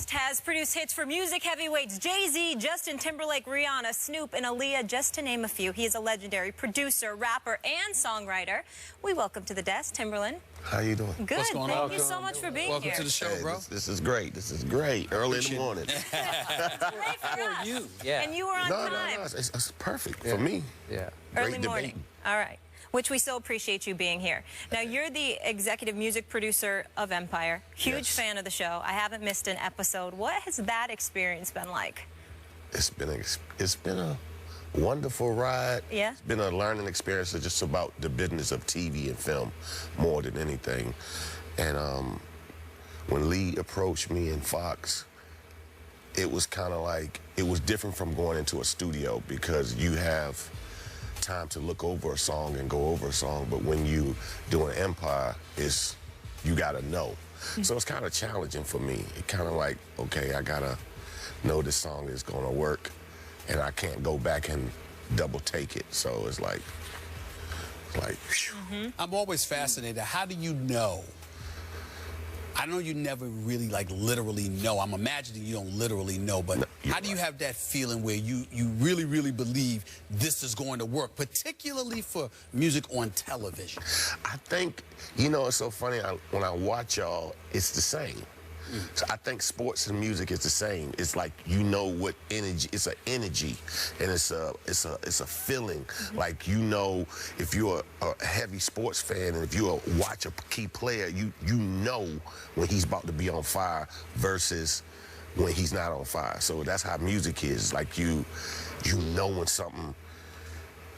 West has produced hits for music heavyweights Jay-Z, Justin Timberlake, Rihanna, Snoop, and Aaliyah, just to name a few. He is a legendary producer, rapper, and songwriter. We welcome to the desk, Timbaland. How you doing? Good. What's going on? Thank you so much for being Welcome here. to the show, bro. This is great. This is great. Early in the morning. It's great for us. you. Yeah. And you were on time. No. It's perfect for me. Yeah. Early Great morning. debate. All right. Which we so appreciate you being here. Now, you're the executive music producer of Empire. Huge Yes. fan of the show. I haven't missed an episode. What has that experience been like? It's been a wonderful ride. Yeah. It's been a learning experience just about the business of TV and film more than anything. And when Lee approached me in Fox, it was kind of like, it was different from going into a studio because you have time to look over a song and go over a song, but when you do an Empire, you gotta know. So it's kind of challenging for me. It kind of like, okay, I gotta know this song is gonna work, and I can't go back and double take it. So it's like, whew. I'm always fascinated. How do you know? I know you never really, like, literally know. I'm imagining you don't literally know, but No, how do you have that feeling where you really, really believe this is going to work, particularly for music on television? I think, you know, it's so funny, when I watch y'all, it's the same. So I think sports and music is the same. It's like, you know what energy, it's an energy, and it's a feeling. Like, you know, if you're a heavy sports fan and if you watch a key player, you know when he's about to be on fire versus when he's not on fire. So that's how music is. Like, you know when something,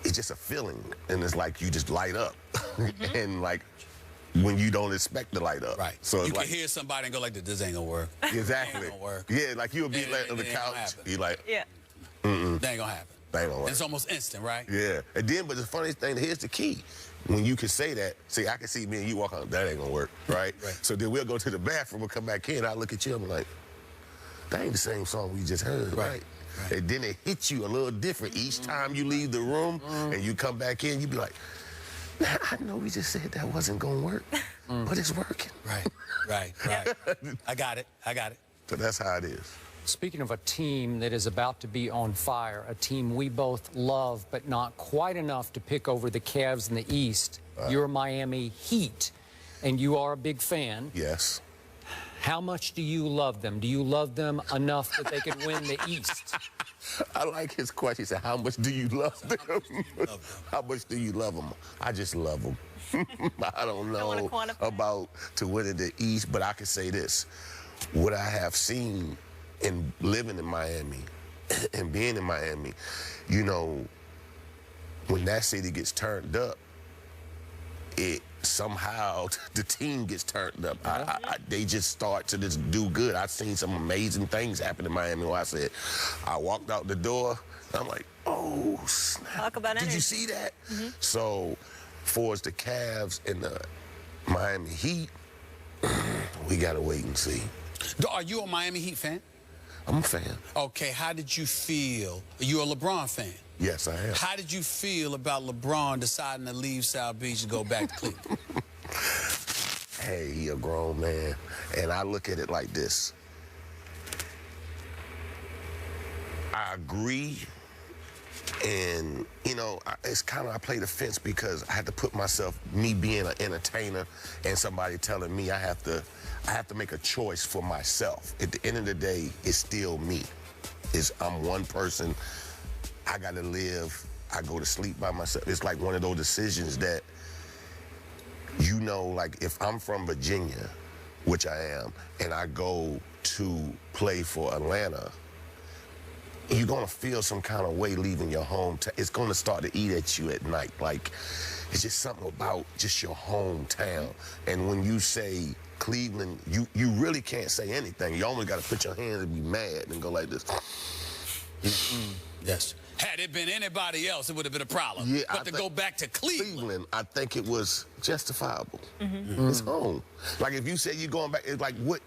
it's just a feeling, and it's like you just light up. And like, when you don't expect to light up. Right. So you it's can like, hear somebody and go like, this ain't gonna work. exactly. Ain't gonna work. Yeah, like you'll be It on the ain't gonna couch, happen. be like, Yeah. That ain't gonna happen. that ain't gonna work. It's almost instant, right? Yeah. And then, but the funniest thing, here's the key. When you can say that, see, I can see me and you walk on, that ain't gonna work, right? Right. So then we'll go to the bathroom, we'll come back in, I look at you, I'm like, that ain't the same song we just heard, right? And then it hits you a little different each time you leave the room and you come back in, you be like, nah, I know we just said that wasn't gonna work, but it's working. Right. I got it. So that's how it is. Speaking of a team that is about to be on fire, a team we both love, but not quite enough to pick over the Cavs in the East, your Miami Heat, and you are a big fan. Yes. How much do you love them? Do you love them enough that they could win the East? I like his question. He said, how much do you love them? How much do you love them? I just love them. I don't know about to win in the East, but I can say this. What I have seen in living in Miami and being in Miami, you know, when that city gets turned up, it somehow the team gets turned up. They just start to just do good. I've seen some amazing things happen in Miami where I walked out the door, and I'm like, oh, snap. Talk about Did energy. you see that? So, for the Cavs and the Miami Heat, we got to wait and see. Are you a Miami Heat fan? I'm a fan. Okay, how did you feel? You're a LeBron fan. Yes, I am. How did you feel about LeBron deciding to leave South Beach and go back to Cleveland? Hey, he a grown man. And I look at it like this. I agree. And, you know, it's kind of, I play the fence because I had to put myself, me being an entertainer and somebody telling me I have to make a choice for myself. At the end of the day, it's still me. I'm one person. I got to live. I go to sleep by myself. It's like one of those decisions that, you know, like if I'm from Virginia, which I am, and I go to play for Atlanta, you're going to feel some kind of way leaving your home. It's going to start to eat at you at night. Like, it's just something about just your hometown. And when you say Cleveland, you really can't say anything. You only got to put your hands and be mad and go like this. Yes. Had it been anybody else, it would have been a problem. Yeah, but to go back to Cleveland, I think it was justifiable. It's home. Like, if you say you're going back, it's like, what?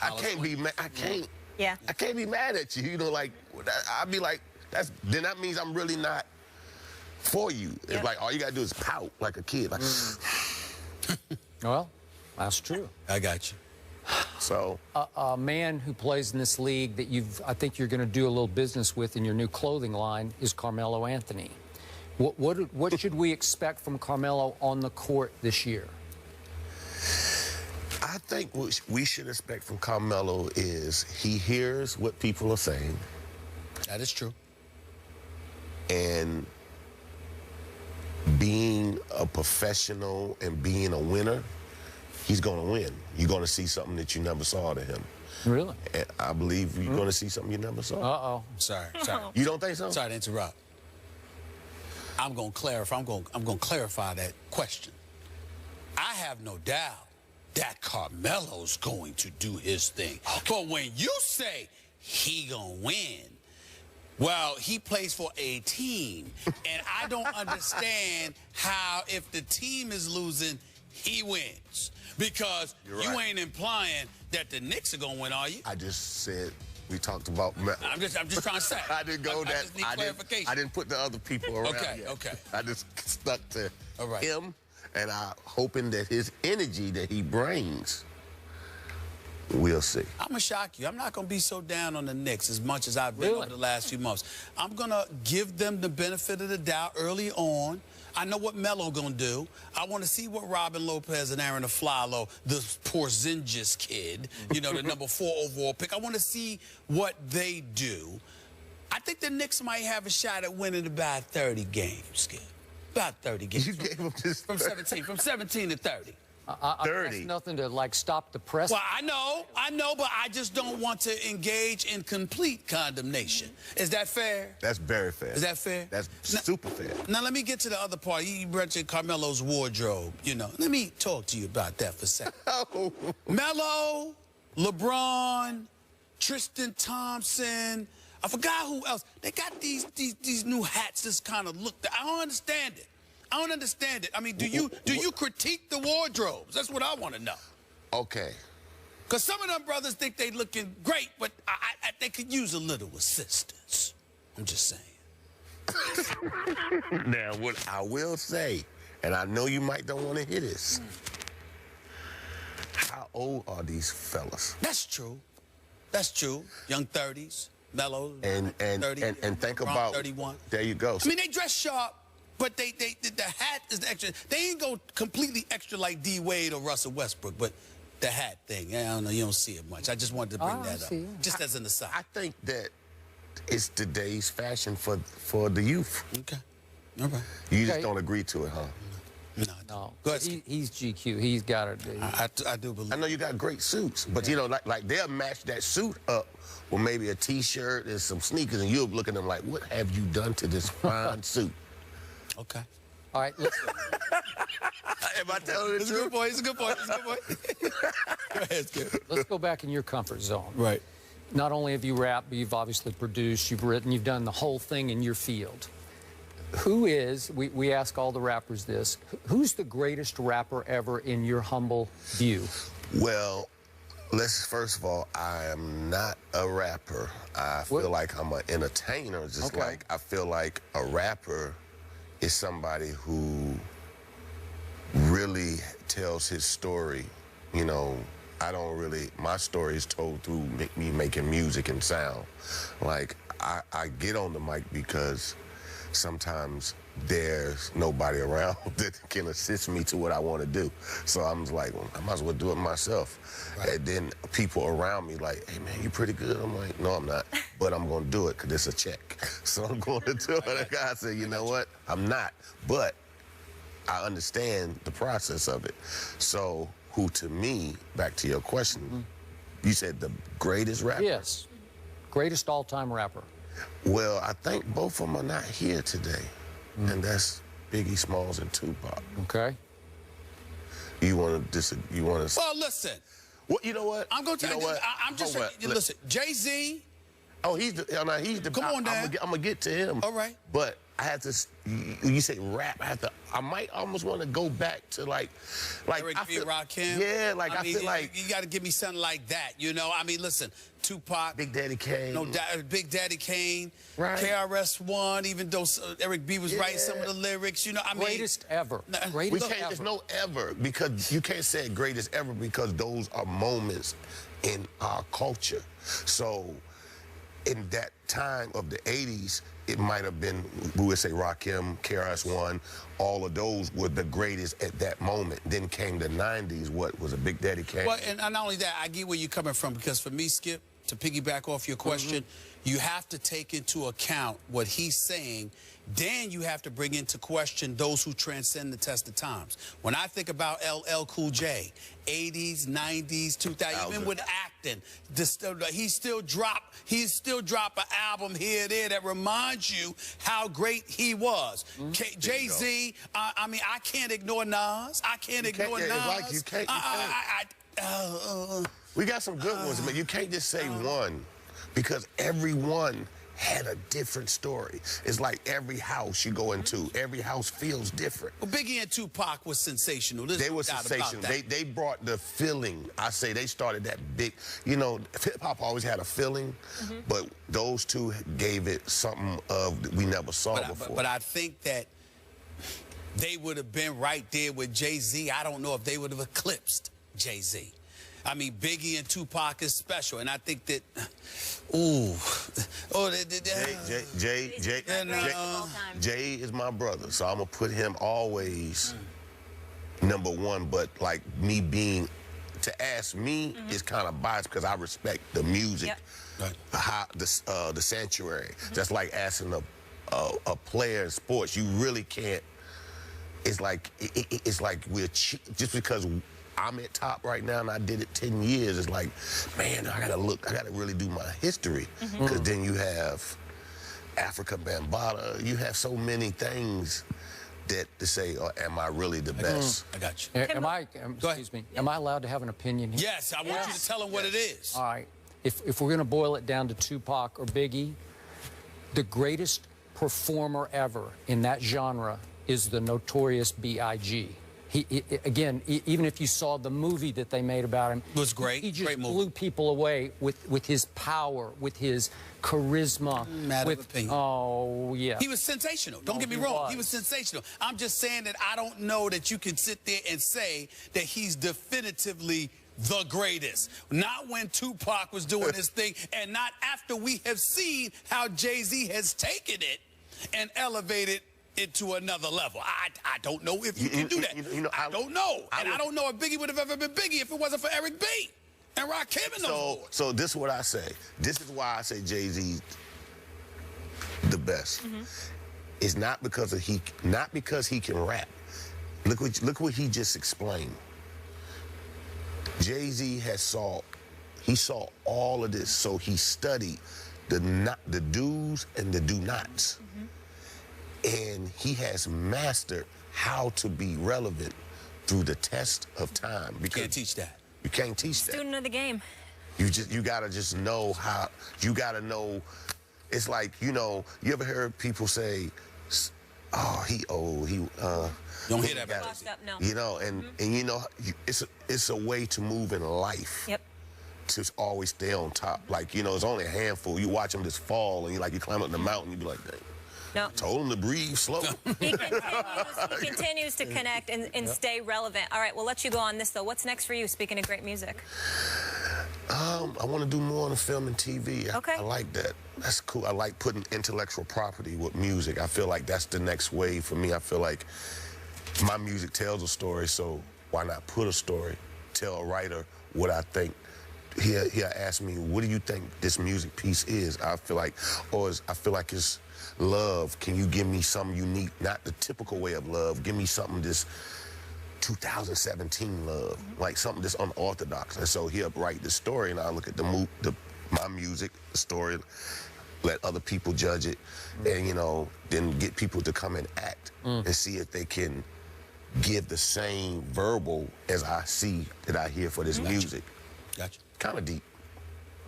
I can't be mad. I can't. Yeah. I can't be mad at you. You know, like, I'd be like, then that means I'm really not for you. It's Yep. like all you got to do is pout like a kid. Like, Well, that's true. I got you. So A man who plays in this league that I think you're going to do a little business with in your new clothing line is Carmelo Anthony. What should we expect from Carmelo on the court this year? I think what we should expect from Carmelo is he hears what people are saying. That is true. And being a professional and being a winner, he's going to win. You're going to see something that you never saw to him. Really? And I believe you're going to see something you never saw. Uh-oh. Sorry. You don't think so? Sorry to interrupt. I'm going to clarify. I'm going to clarify that question. I have no doubt that Carmelo's going to do his thing. But when you say he going to win, well, he plays for a team, and I don't understand how, if the team is losing, he wins. Because you ain't implying that the Knicks are going to win, are you? I just said we talked about. I'm just trying to say. I didn't go that. I just need clarification. I didn't put the other people around. Okay, yet. okay. I just stuck to right. him, and I'm hoping that his energy that he brings. We'll see. I'm going to shock you. I'm not going to be so down on the Knicks as much as I've been over the last few months. I'm going to give them the benefit of the doubt early on. I know what Melo going to do. I want to see what Robin Lopez and Aaron Aflalo, the Porzingis kid, you know, the number 4 overall pick. I want to see what they do. I think the Knicks might have a shot at winning about 30 games, Skip. About 30 games. You gave him just from 17 to 30. 30. That's nothing to, like, stop the press. Well, I know, but I just don't want to engage in complete condemnation. Is that fair? That's very fair. Is that fair? That's super fair. Now, let me get to the other part. You mentioned Carmelo's wardrobe, you know. Let me talk to you about that for a second. Oh. Melo, LeBron, Tristan Thompson, I forgot who else. They got these new hats that's kind of look. I don't understand it. I don't understand it. I mean, do you critique the wardrobes? That's what I want to know. Okay. Because some of them brothers think they looking great, but they could use a little assistance. I'm just saying. Now, what I will say, and I know you might don't want to hear this. How old are these fellas? That's true. That's true. Young 30s, Melo, and 30, and think LeBron, about 31. There you go. I mean, they dress sharp. But the hat is the extra. They ain't go completely extra like D. Wade or Russell Westbrook, but the hat thing, I don't know, you don't see it much. I just wanted to bring that up, just as an aside. I think that it's today's fashion for the youth. Okay. All right. You just don't agree to it, huh? No. Go ahead. He's GQ. He's got it. I do believe. I know you got great suits, but you know, like they'll match that suit up with maybe a T-shirt and some sneakers, and you'll look at them like, what have you done to this fine suit? Okay. All right, listen. Am I telling the truth? It's a good point. It's a good point. It's a good point. Go ahead, Skip. Let's go back in your comfort zone. Right. Not only have you rapped, but you've obviously produced, you've written, you've done the whole thing in your field. Who is, we ask all the rappers this, who's the greatest rapper ever in your humble view? Well, first of all, I am not a rapper. I feel like I'm an entertainer, just like I feel like a rapper is somebody who really tells his story. You know, my story is told through me making music and sound. Like, I get on the mic because sometimes there's nobody around that can assist me to what I want to do. So I'm just like, well, I might as well do it myself. Right. And then people around me like, hey, man, you pretty good. I'm like, no, I'm not. But I'm going to do it because it's a check. So I'm going to do it. And the guy said, you know what? I'm not. But I understand the process of it. So who, to me, back to your question, you said the greatest rapper? Yes. Greatest all-time rapper. Well, I think both of them are not here today. And that's Biggie Smalls and Tupac. Okay. You want to Well, listen. Well, you know what? I'm going to tell you. I'm just saying. Listen, Jay-Z. Oh, he's the. Come on, Dan. I'm gonna get to him. All right. But I have to. You say rap. I might almost want to go back to like Eric B. Rakim. Yeah, like I feel like you got to give me something like that. You know, I mean, listen, Tupac, Big Daddy Kane. No, Big Daddy Kane. Right. KRS-One. Even though Eric B. was writing some of the lyrics. You know, I mean, Greatest ever. Greatest ever. There's no ever because you can't say greatest ever because those are moments in our culture. So in that time of the 80s, it might have been, we would say Rakim, KRS-One, all of those were the greatest at that moment. Then came the 90s, what was a Big Daddy Kane? Well, and not only that, I get where you're coming from, because for me, Skip, to piggyback off your question, you have to take into account what he's saying. Then you have to bring into question those who transcend the test of times. When I think about LL Cool J, 80s, 90s, 2000s, even with acting, he still drop an album here and there that reminds you how great he was. Jay-Z, I mean, I can't ignore Nas. I can't ignore Nas. Like you can't. We got some good ones, but you can't just say one, because everyone had a different story. It's like every house you go into, every house feels different. Well, Biggie and Tupac was sensational. They were sensational. They brought the feeling. I say they started that big, you know, hip-hop always had a feeling, but those two gave it something of we never saw before. But I think that they would have been right there with Jay-Z. I don't know if they would have eclipsed Jay-Z. I mean, Biggie and Tupac is special, and I think that, Jay is my brother, so I'm gonna put him always number one. But like me being, to ask me is kind of biased because I respect the music, the sanctuary. Just like asking a player in sports, you really can't. It's like we're just because I'm at top right now and I did it 10 years, it's like, man, I gotta really do my history. Because then you have Africa Bambaataa, you have so many things that to say, am I really the best? I got you. Excuse me, am I allowed to have an opinion here? Yes, I want you to tell them what it is. All right, if we're gonna boil it down to Tupac or Biggie, the greatest performer ever in that genre is the Notorious B.I.G. Again, even if you saw the movie that they made about him, it was great. He just great movie. blew people away with his power, with his charisma. Matter of opinion. Oh, yeah. He was sensational. Don't get me wrong. He was sensational. I'm just saying that I don't know that you can sit there and say that he's definitively the greatest. Not when Tupac was doing his thing, and not after we have seen how Jay-Z has taken it and elevated it to another level. I don't know if you can do that. I don't know. And I don't know if Biggie would have ever been Biggie if it wasn't for Eric B. and Rakim and those boys. So this is what I say. This is why I say Jay-Z's the best. It's not because he can rap. Look what he just explained. Jay-Z saw all of this, so he studied the do's and the do-nots. And he has mastered how to be relevant through the test of time. You can't teach that. You can't teach that. Student of the game. You gotta just know how. You gotta know. It's like, you know, you ever heard people say, "Oh, he old. He don't hear that about washed up, no. You know, and you know, it's a way to move in life. Yep. To always stay on top. Like, you know, it's only a handful. You watch them just fall, and you climb up the mountain, you be like, dang. No. Told him to breathe slow. He continues to connect and stay relevant. All right, we'll let you go on this, though. What's next for you, speaking of great music? I want to do more on the film and TV. Okay. I like that. That's cool. I like putting intellectual property with music. I feel like that's the next wave for me. I feel like my music tells a story, so why not put a story? Tell a writer what I think. He'll ask me, what do you think this music piece is? I feel like it's love. Can you give me something unique, not the typical way of love? Give me something this 2017 love, like something that's unorthodox. And so he'll write the story, and I'll look at my music, the story, let other people judge it, and, you know, then get people to come and act and see if they can give the same verbal as I see that I hear for this music. Gotcha. Kind of deep.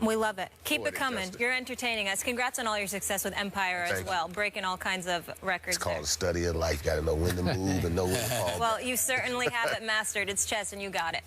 We love it. Keep it coming. You're entertaining us. Congrats on all your success with Empire as well, breaking all kinds of records. It's called a study of life. You got to know when to move and know when to fall. Well, you certainly have it mastered. It's chess, and you got it.